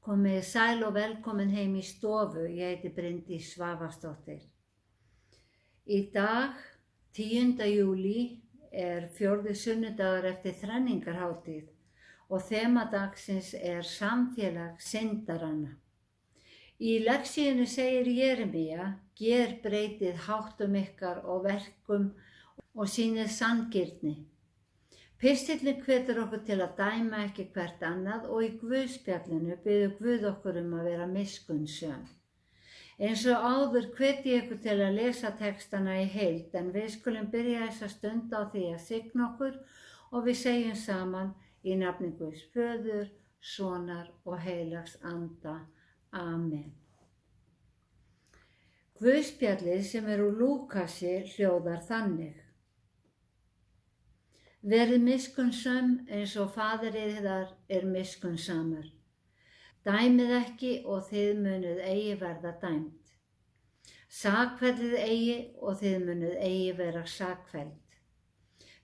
Komið sæl og velkomin heim í stofu, ég heiti Bryndís Svavarsdóttir. Í dag, 10. júlí, er 4. sunnudagur eftir þrenningarhátíð og þema dagsins er samfélag syndaranna. Í lexíunni segir Jeremía, gerbreytið háttum ykkar og verkum og sýnið sanngirni. Pistillinn hvetur okkur til að dæma ekki hvert annað og í Guðspjallinu biður Guð okkur að vera miskunnsöm. Eins og áður hveti ég ykkur til að lesa textana í heild en við skulum byrja þessa stund á því að signa okkur og við segjum saman í nafni Guðs Föður, Sonar og Heilags Anda. Amen. Guðspjallið sem úr Lúkasi hljóðar þannig. Verið miskunnsöm eins og faðir yðar er miskunnsamur. Dæmið ekki og þið munuð eigi verða dæmd. Sakfellið eigi og þið munuð eigi vera sakfelld.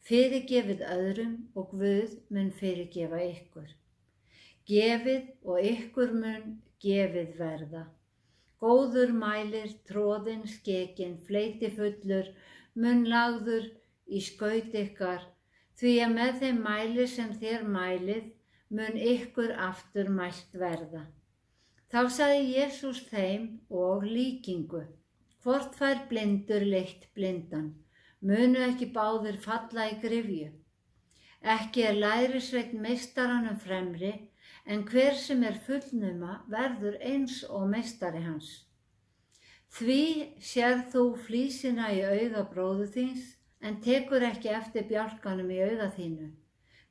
Fyrirgefið öðrum og Guð mun fyrirgefa ykkur. Gefið og ykkur mun gefið verða. Góður mælir, troðinn skekinn, fleytifullur, mun lagður í skaut ykkar, því að með þeim mæli sem þér mælið mun ykkur aftur mælt verða. Þá sagði Jesús þeim og líkingu, hvort fær blindur leitt blindan, munu ekki báðir falla í gryfju. Ekki er lærisveinn meistaranum fremri, en hver sem er fullnuma verður eins og meistari hans. Því sérð þú flísina í auga bróður þíns, en tekur ekki eftir bjálkanum í auga þínu.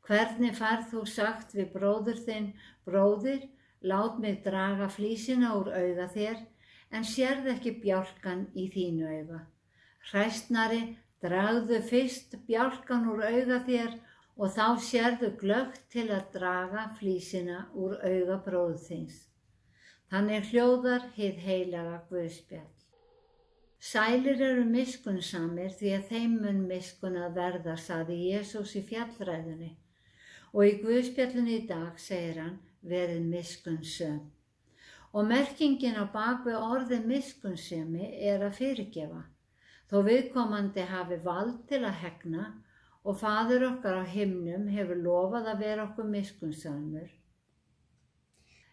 Hvernig færð þú sagt við bróður þinn, bróðir, lát mig draga flísina úr auga þér, en sérð ekki bjálkan í þínu auga. Hræsnari, dragðu fyrst bjálkan úr auga þér og þá sérðu glöggt til að draga flísina úr auga bróður þíns. Þannig hljóðar hið heilaga Guðspjall. Sælir eru miskunnsamir því að þeim mun miskunnað verða, sagði Jesús í fjallræðunni. Og í Guðspjallinu í dag segir hann, verið miskunnsöm. Og merkingin á bak við orðið miskunnsemi er að fyrirgefa. Þó viðkomandi hafi vald til að hegna og Faðir okkar á himnum hefur lofað að vera okkur miskunnsamur.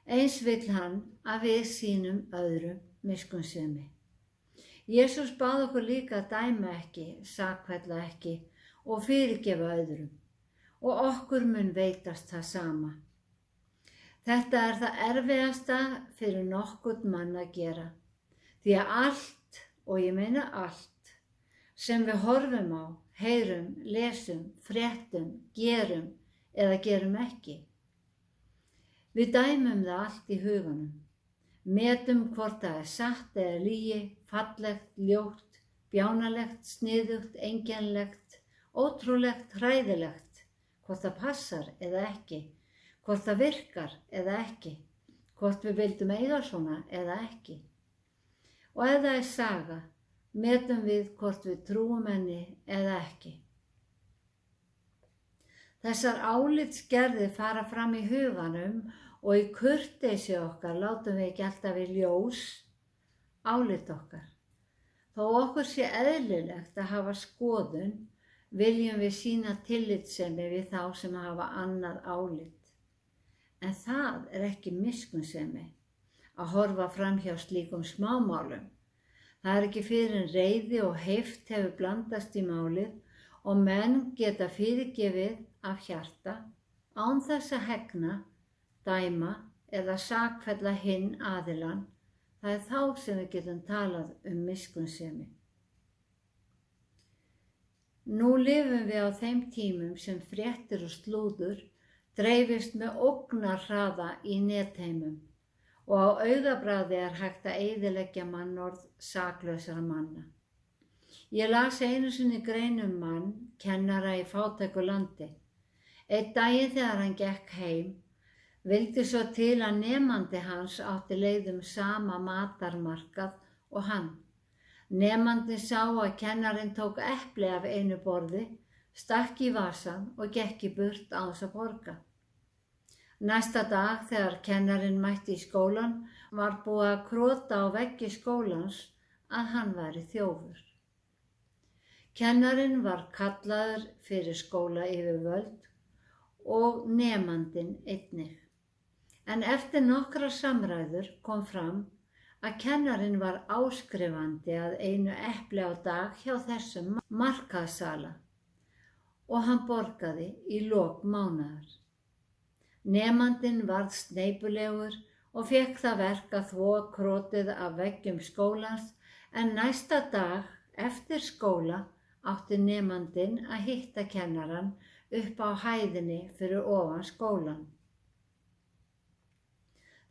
Eins vill hann að við sýnum öðrum miskunnsemi. Jesús bað okkur líka að dæma ekki, sakfella ekki og fyrirgefa öðrum og okkur mun veitast það sama. Þetta er það erfiðasta fyrir nokkurn mann að gera, því að allt, og ég meina allt, sem við horfum á, heyrum, lesum, fréttum, gerum eða gerum ekki. Við dæmum það allt í huganum. Metum hvort það er satt eða lygi, fallegt, ljótt, bjánalegt, sniðugt, einkennilegt, ótrúlegt, hræðilegt, hvort það passar eða ekki, hvort það virkar eða ekki, hvort við vildum eiga svona eða ekki. Og ef það er saga, metum við hvort við trúum henni eða ekki. Þessar álitsgerðir fara fram í huganum og í kurteisi okkar látum við ekki alltaf í ljós álit okkar. Þó okkur sé eðlilegt að hafa skoðun, viljum við sýna tillitssemi við þá sem hafa annað álit. En það er ekki miskunnsemi að horfa fram hjá slíkum smámálum. Það er ekki fyrir en reiði og heift hefur blandast í málið og menn geta fyrirgefið af hjarta án þess að hegna, dæma eða sakfella hinn aðilann, það er þá sem við getum talað miskunnsemi. Nú lifum við á þeim tímum sem fréttir og slúður dreifist með ógnarhraða í netheimum og á augabragði er hægt að eyðileggja mannorð saklausra manna. Ég las einu sinni grein mann, kennara í fátæku landi. Einn daginn þegar hann gekk heim, vildi svo til að nemandi hans átti leið sama matarmarkað og hann. Nemandi sá að kennarinn tók epli af einu borði, stakk í vasann og gekk í burt án þess að borga. Næsta dag þegar kennarinn mætti í skólann var búið að krota á veggi skólans að hann væri þjófur. Kennarinn var kallaður fyrir skólayfirvöld og nemandinn einnig. En eftir nokkrar samræður kom fram að kennarinn var áskrifandi að einu epli á dag hjá þessum markaðssala og hann borgaði í lok mánaðar. Nemandinn varð sneypulegur og fékk það verk að þvo krotið af veggjum skólans en næsta dag eftir skóla átti nemandinn að hitta kennarann upp á hæðinni fyrir ofan skólan.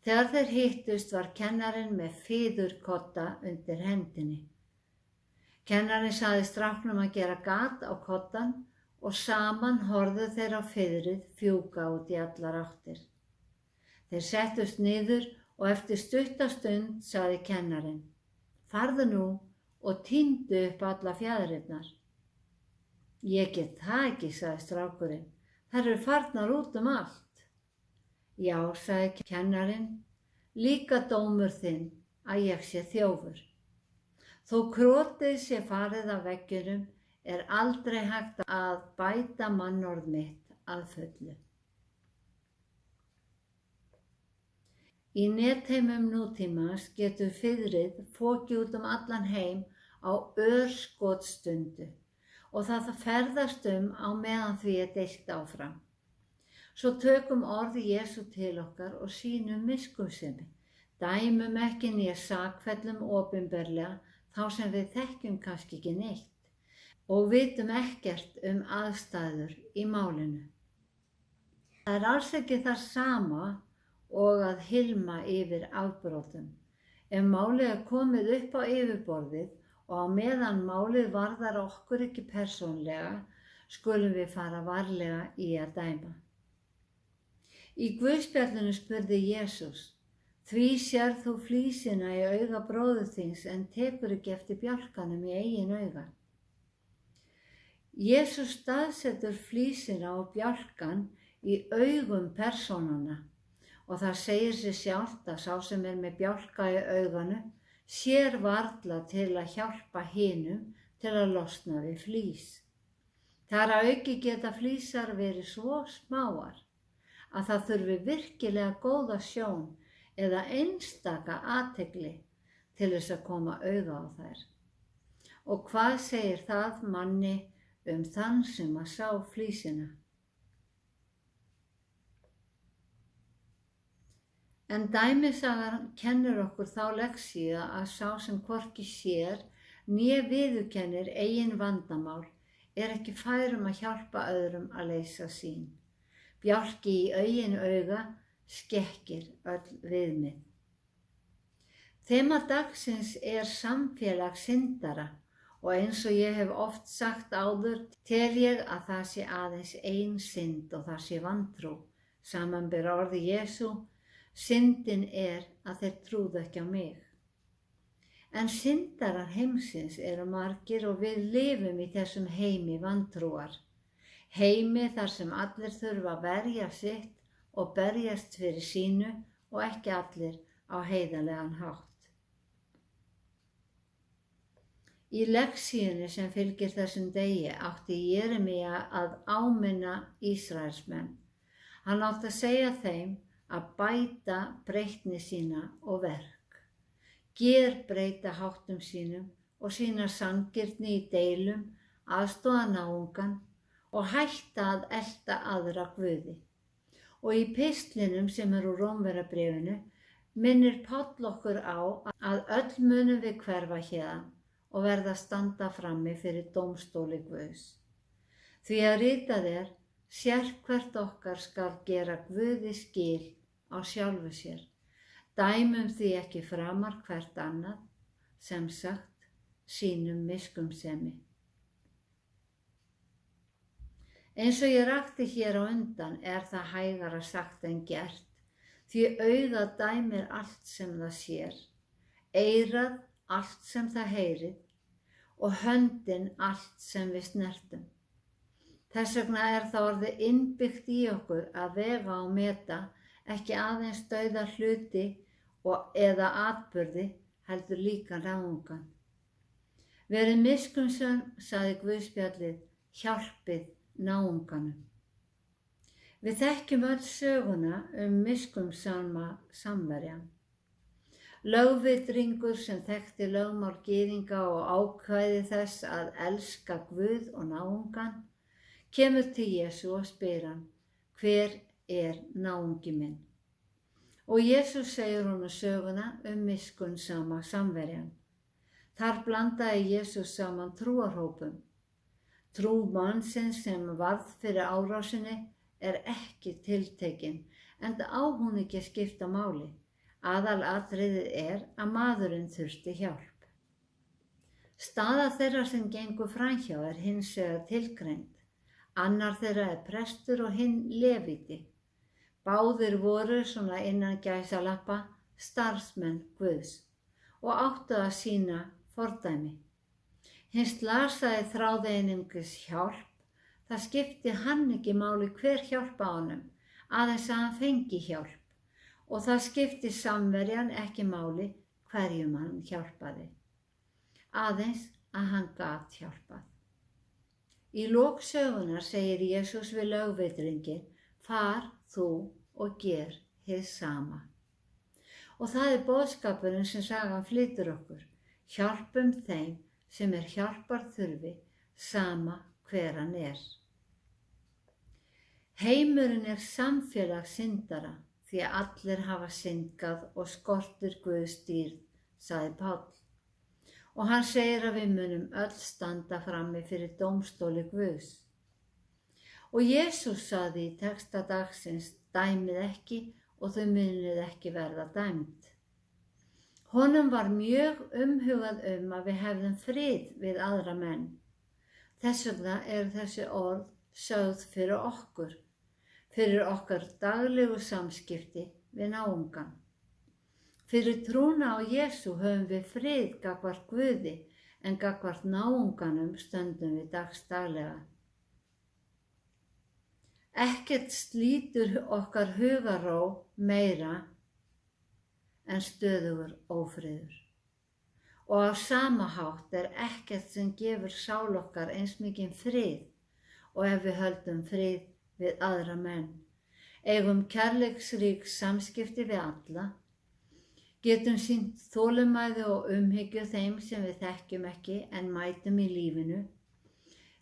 Þegar þeir hittust var kennarinn með fiðurkodda undir hendinni. Kennarinn sagði stráknum að gera gat á koddan og saman horfðu þeir á fiðrið fjúka út í allar áttir. Þeir settust niður og eftir stutta stund sagði kennarinn: "Farðu nú og tíndu upp alla fjaðrirnar." "Ég get það ekki," sagði strákurinn. "Þær eru farnar út um allt." "Já," sagði kennarinn, "líka dómur þinn að ég sé þjófur. Þó krotið sé farið af veggjunum er aldrei hægt að bæta mannorð mitt að fullu." Í netheimum nútímans getur fiðrið fokið út um allan heim á örskotsstundu og það ferðast á meðan því er deilt áfram. Svo tökum orð Jesú til okkar og sýnum miskunnsemi, dæmum ekki né sakfellum opinberlega þá sem við þekkjum kannski ekki neitt og vitum ekkert aðstæður í málinu. Það er alls ekki það sama og að hylma yfir afbrotum. Ef málið er komið upp á yfirborðið og á meðan málið varðar okkur ekki persónlega, skulum við fara varlega í að dæma. Í Guðspjallinu spurði Jesús: "Því sérð þú flísina í auga bróður þíns en tekur ekki eftir bjálkanum í eigin auga?" Jesús staðsetur flísina og bjálkan í augum persónanna og það segir sig sjálft að sá sem er með bjálka í auganu sér varla til að hjálpa hinum til að losna við flís. Þar að auki geta flísar verið svo smáar að það þurfi virkilega góða sjón eða einstaka athygli til þess að koma auga á þær. Og hvað segir það manni þann sem að sá flísina? En dæmisagan kennir okkur þá lexíu að sá sem hvorki sér né viðurkennir eigin vandamál er ekki fær að hjálpa öðrum að leysa sín. Bjálki í eigin auga skekkir öll viðmið. Þema dagsins er samfélag syndara og eins og ég hef oft sagt áður tel ég að það sé aðeins ein synd og það sé vantrú. Samanber orði Jesú: "Syndin er að þeir trúðu ekki á mig." En syndarar heimsins eru margir og við lifum í þessum heimi vantrúar. Heimi þar sem allir þurfa að verja sitt og berjast fyrir sínu og ekki allir á heiðarlegan hátt. Í lexíunni sem fylgir þessum degi átti Jeremía að áminna Ísraelsmenn. Hann átti að segja þeim að bæta breytni sína og verk, gerbreyta háttum sínum og sína sanngirni í deilum, aðstoða náungan og hætta að elta aðra guði. Og í pistlinum sem úr Rómverjabréfinu minnir Páll okkur á að öll munum við hverfa héðan og verða að standa frammi fyrir dómstóli Guðs. Því að ritað er: "Sérhvert okkar skal gera Guði skil á sjálfu sér. Dæmum því ekki framar hvert annað, sem sagt, sýnum miskunnsemi." Eins og ég rakti hér á undan er það hægara sagt en gert, því augað dæmir allt sem það sér, eyrað allt sem það heyrið og höndin allt sem við snertum. Þess vegna er það orðið innbyggt í okkur að vega og meta ekki aðeins dauða hluti eða atburði, heldur líka náungan. Verið miskunnsöm, sagði Guðspjallið, hjálpið náunganum. Við þekkjum öll söguna miskunnsama samverjan. Lögvitringur sem þekkti lögmál gyðinga og ákvæði þess að elska Guð og náungan, kemur til Jesú og spyr hann, hver er náungi minn? Og Jesús segir honum söguna miskunnsama samverjan. Þar blandaði Jesús saman trúarhópum. Trú mannsins sem varð fyrir árásinni ekki tiltekin, enda á hún ekki að skipta máli. Aðalatriðið að maðurinn þurfti hjálp. Staða þeirra sem gengu framhjá hins vegar tilgreind. Annar þeirra prestur og hinn levíti. Báðir voru svona innan gæsalappa starfsmenn Guðs og áttu að sýna fordæmi. Hinn slasaði þráði einungis hjálp. Það skipti hann ekki máli hver hjálpa honum, aðeins að hann fengi hjálp. Og það skipti samverjan ekki máli hverjum hann hjálpaði. Aðeins að hann gat hjálpað. Í lok sögunar segir Jesús við lögvitringinn, far þú og ger hið sama. Og það boðskapurinn sem sagan flytur okkur. Hjálpum þeim sem hjálpar þurfi, sama hver hann er. Heimurinn samfélag syndara, því að allir hafa syndgað og skortir Guðs dýrð, sagði Páll. Og hann segir að við munum öll standa frammi fyrir dómstóli Guðs. Og Jesús sagði í texta dagsins, dæmið ekki og þau munið ekki verða dæmd. Honum var mjög umhugað að við hefðum frið við aðra menn. Þess vegna þessi orð sögð fyrir okkar daglegu samskipti við náungan. Fyrir trúna á Jesú höfum við frið gagnvart Guði en gagnvart náunganum stöndum við dagsdaglega. Ekkert slítur okkar hugarró meira en stöðugur ófriður. Og á sama hátt ekkert sem gefur sál okkar eins mikinn frið og ef við höldum frið við aðra menn, eigum kærleiksrík samskipti við alla, getum sýnt þolinmæði og umhyggju þeim sem við þekkjum ekki en mætum í lífinu,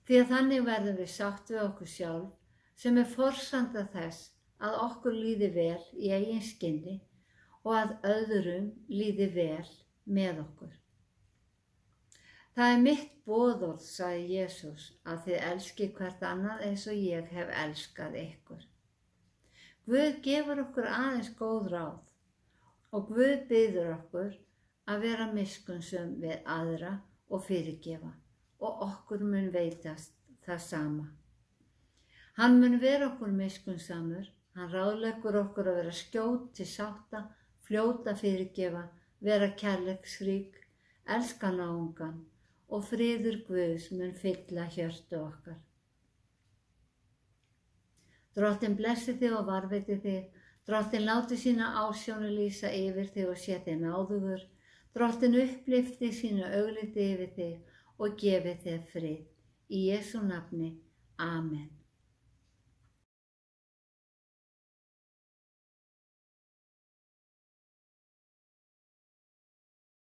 því að þannig verðum við sátt við okkur sjálf sem forsenda þess að okkur líði vel í eigin skinni og að öðrum líði vel með okkur. Það mitt boðorð, sagði Jesús, að þið elskið hvert annað eins og ég hef elskað ykkur. Guð gefur okkur aðeins góð ráð og Guð biður okkur að vera miskunnsöm við aðra og fyrirgefa og okkur mun veitast það sama. Hann mun vera okkur miskunnsamur, hann ráðleggur okkur að vera skjót til sátta, fljót að fyrirgefa, vera kærleiksrík, elska náungan og friður Guðs mun fylla hjörtu okkar. Drottinn blessi þig og varveiti þig, Drottinn láti sína ásjónu lýsa yfir þig og sé þig náðugur, Drottinn upplyfti sínu augliti yfir þig og gefi þig frið. Í Jesú nafni, Amen.